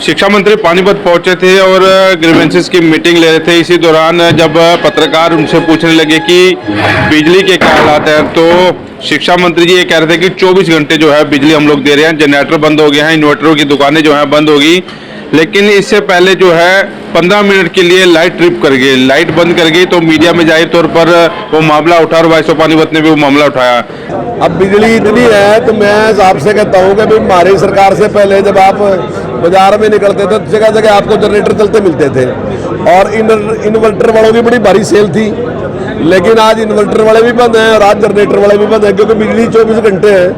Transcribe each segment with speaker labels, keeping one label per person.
Speaker 1: शिक्षा मंत्री पानीपत पहुंचे थे और ग्रीवेंसेस की मीटिंग ले रहे थे। इसी दौरान जब पत्रकार उनसे पूछने लगे कि बिजली के क्या हालात हैं, तो शिक्षा मंत्री जी ये कह रहे थे कि 24 घंटे जो है बिजली हम लोग दे रहे हैं, जनरेटर बंद हो गए हैं, इन्वर्टरों की दुकानें जो हैं बंद होगी। लेकिन इससे पहले जो है 15 मिनट के लिए लाइट ट्रिप कर गई, लाइट बंद कर गई, तो मीडिया में जाहिर तौर पर वो मामला उठा और वाइस ऑफ पानीपत ने भी वो मामला उठाया।
Speaker 2: अब बिजली इतनी है तो मैं आपसे कहता हूँ कि भाई हमारी सरकार से पहले जब आप बाजार में निकलते थे तो जगह जगह आपको जनरेटर चलते मिलते थे और इन्वर्टर वालों की बड़ी भारी सेल थी। लेकिन आज इन्वर्टर वाले भी बंद हैं और आज जनरेटर वाले भी बंद हैं, क्योंकि बिजली 24 घंटे है।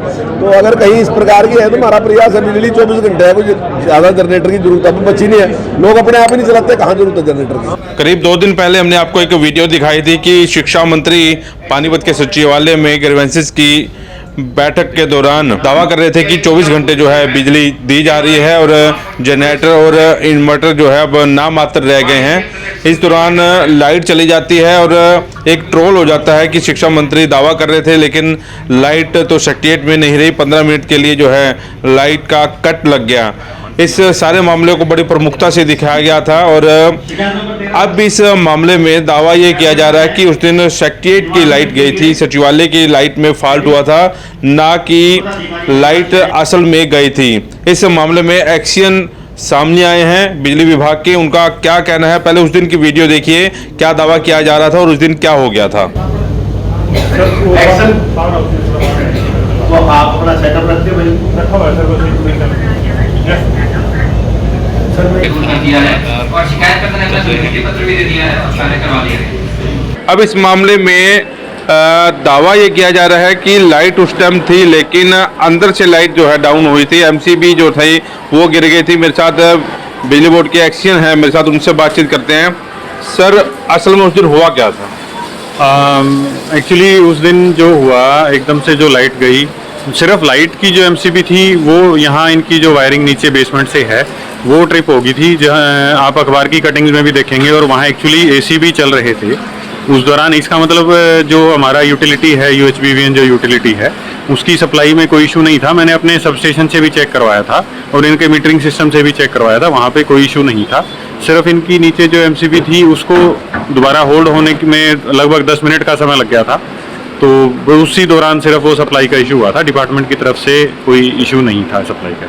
Speaker 2: तो अगर कहीं इस प्रकार की है तो हमारा प्रयास है, बिजली 24 घंटे है, कुछ ज़्यादा जनरेटर की जरूरत अब बची नहीं है। लोग अपने आप ही नहीं चलाते, कहाँ जरूरत है जनरेटर की।
Speaker 1: करीब 2 दिन पहले हमने आपको एक वीडियो दिखाई थी कि शिक्षा मंत्री पानीपत के सचिवालय में ग्रीवेंसेस की बैठक के दौरान दावा कर रहे थे कि 24 घंटे जो है बिजली दी जा रही है और जनरेटर और इन्वर्टर जो है अब नामात्र रह गए हैं। इस दौरान लाइट चली जाती है और एक ट्रोल हो जाता है कि शिक्षा मंत्री दावा कर रहे थे लेकिन लाइट तो सेक्रेटेरिएट में नहीं रही। 15 मिनट के लिए जो है लाइट का कट लग गया। इस सारे मामले को बड़ी प्रमुखता से दिखाया गया था और अब इस मामले में दावा ये किया जा रहा है कि उस दिन सेक्रेटेरिएट की लाइट गई थी, सचिवालय की लाइट में फॉल्ट हुआ था, ना कि लाइट असल में गई थी। इस मामले में एक्शन सामने आए हैं बिजली विभाग के, उनका क्या कहना है। पहले उस दिन की वीडियो देखिए, क्या दावा किया जा रहा था और उस दिन क्या हो गया था।
Speaker 3: तो आप अपना सेटअप रखते हो दिया है और शिकायत करने का स्वीकृति पत्र भी दे दिया है और सारे करवा दिए हैं।
Speaker 1: अब इस मामले में दावा ये किया जा रहा है कि लाइट उस टाइम थी लेकिन अंदर से लाइट जो है डाउन हुई थी, एमसीबी जो थी वो गिर गई थी। मेरे साथ बिजली बोर्ड के एक्शन है, मेरे साथ उनसे बातचीत करते हैं। सर, असल में उस दिन हुआ क्या था?
Speaker 4: एक्चुअली उस दिन जो हुआ, एकदम से जो लाइट गई, सिर्फ लाइट की जो एमसीबी थी वो यहाँ इनकी जो वायरिंग नीचे बेसमेंट से है वो ट्रिप हो गई थी। जहाँ आप अखबार की कटिंग्स में भी देखेंगे और वहाँ एक्चुअली एसी भी चल रहे थे उस दौरान। इसका मतलब जो हमारा यूटिलिटी है, यूएचबीवीएन जो यूटिलिटी है, उसकी सप्लाई में कोई इशू नहीं था। मैंने अपने सब स्टेशन से भी चेक करवाया था और इनके मीटरिंग सिस्टम से भी चेक करवाया था, वहाँ पे कोई इशू नहीं था। सिर्फ इनकी नीचे जो एमसीबी थी उसको दोबारा होल्ड होने में लगभग 10 मिनट का समय लग गया था। तो उसी दौरान सिर्फ वो सप्लाई का इशू हुआ था। डिपार्टमेंट की तरफ से कोई इशू नहीं था सप्लाई का।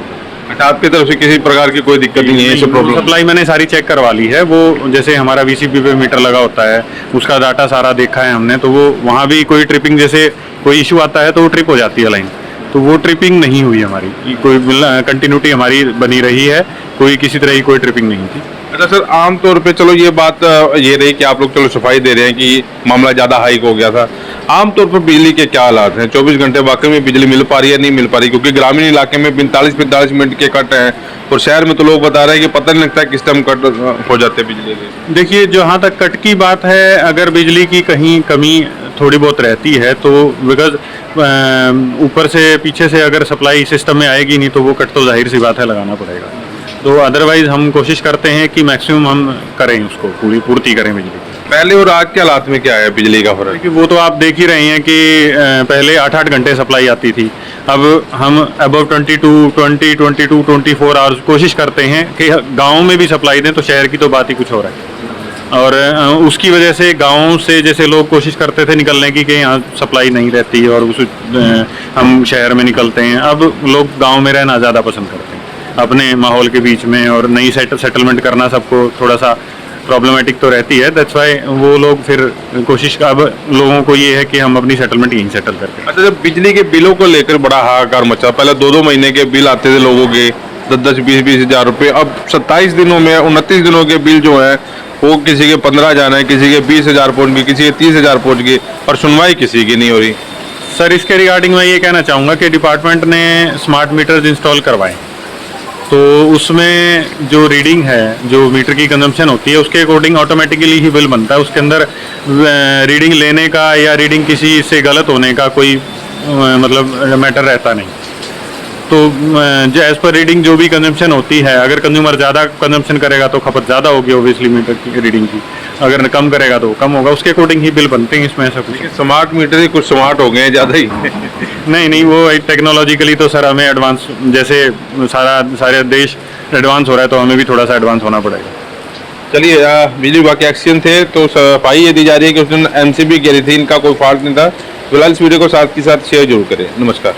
Speaker 1: अच्छा, आपकी तरफ से किसी प्रकार की कोई दिक्कत नहीं है? प्रॉब्लम
Speaker 4: सप्लाई मैंने सारी चेक करवा ली है। वो जैसे हमारा वीसीपी पे मीटर लगा होता है उसका डाटा सारा देखा है हमने, तो वो वहाँ भी कोई ट्रिपिंग जैसे कोई इशू आता है तो वो ट्रिप हो जाती है लाइन, तो वो ट्रिपिंग नहीं हुई हमारी। कोई कंटिन्यूटी हमारी बनी रही है, कोई किसी तरह की कोई ट्रिपिंग नहीं थी।
Speaker 1: अच्छा सर, आमतौर पे चलो ये बात ये रही कि आप लोग चलो सफाई दे रहे हैं कि मामला ज़्यादा हाइक हो गया था। आमतौर पर बिजली के क्या हालात हैं? 24 घंटे वाकई में बिजली मिल पा रही है, नहीं मिल पा रही? क्योंकि ग्रामीण इलाके में 45-45 मिनट के कट हैं और शहर में तो लोग बता रहे हैं कि पता नहीं लगता है किस टाइम कट हो जाते हैं बिजली के।
Speaker 4: देखिए, जहाँ तक कट की बात है, अगर बिजली की कहीं कमी थोड़ी बहुत रहती है तो बिकॉज ऊपर से पीछे से अगर सप्लाई सिस्टम में आएगी नहीं तो वो कट तो जाहिर सी बात है लगाना पड़ेगा। तो अदरवाइज हम कोशिश करते हैं कि मैक्सिमम हम करें, उसको पूरी पूर्ति करें बिजली।
Speaker 1: पहले और आज के हालात में क्या है बिजली का फर्क?
Speaker 4: क्योंकि वो तो आप देख ही रहे हैं कि पहले 8-8 घंटे सप्लाई आती थी, अब हम अबव 24 आवर्स कोशिश करते हैं कि गाँव में भी सप्लाई दें। तो शहर की तो बात ही कुछ हो रहा है और उसकी वजह से गाँव से जैसे लोग कोशिश करते थे निकलने की कि यहाँ सप्लाई नहीं रहती और हम शहर में निकलते हैं। अब लोग गाँव में रहना ज़्यादा पसंद करते हैं अपने माहौल के बीच में, और नई सेटलमेंट करना सबको थोड़ा सा प्रॉब्लमेटिक तो रहती है। दैट्स वाई वो लोग फिर कोशिश, अब लोगों को ये है कि हम अपनी सेटलमेंट यहीं सेटल करते हैं।
Speaker 1: अच्छा, जब बिजली के बिलों को लेकर बड़ा हाहाकार मचा, पहले 2-2 महीने के बिल आते थे लोगों के 10-10, 20-20 हज़ार रुपये, अब 27 दिनों में 29 दिनों के बिल जो है वो किसी के 15 जाना है, किसी के 20,000 पहुँच गए, किसी के 30,000 पहुँच गए और सुनवाई किसी की नहीं हो रही।
Speaker 4: सर, इसके रिगार्डिंग मैं ये कहना चाहूँगा कि डिपार्टमेंट ने स्मार्ट मीटर्स इंस्टॉल करवाए, तो उसमें जो रीडिंग है, जो मीटर की कंजम्पशन होती है, उसके अकॉर्डिंग ऑटोमेटिकली ही बिल बनता है। उसके अंदर रीडिंग लेने का या रीडिंग किसी से गलत होने का कोई मतलब मैटर रहता नहीं। तो जो एज पर रीडिंग जो भी कंजम्पशन होती है, अगर कंज्यूमर ज़्यादा कंजम्पशन करेगा तो खपत ज़्यादा होगी ओबियसली मीटर की रीडिंग की, अगर कम करेगा तो कम होगा, उसके अकॉर्डिंग ही बिल बनते हैं। इसमें ऐसा कुछ
Speaker 1: स्मार्ट मीटर ही कुछ स्मार्ट हो गए हैं ज़्यादा ही।
Speaker 4: नहीं, वो टेक्नोलॉजिकली तो सर हमें एडवांस, जैसे सारे देश एडवांस हो रहा है तो हमें भी थोड़ा सा एडवांस होना पड़ेगा।
Speaker 1: चलिए, बिजली विभाग के एक्शन थे तो सफाई ये दी जा रही है कि उस दिन एमसीबी कह रही थी, इनका कोई फॉल्ट नहीं था। फिलहाल इस वीडियो को साथ के साथ शेयर जरूर करें। नमस्कार।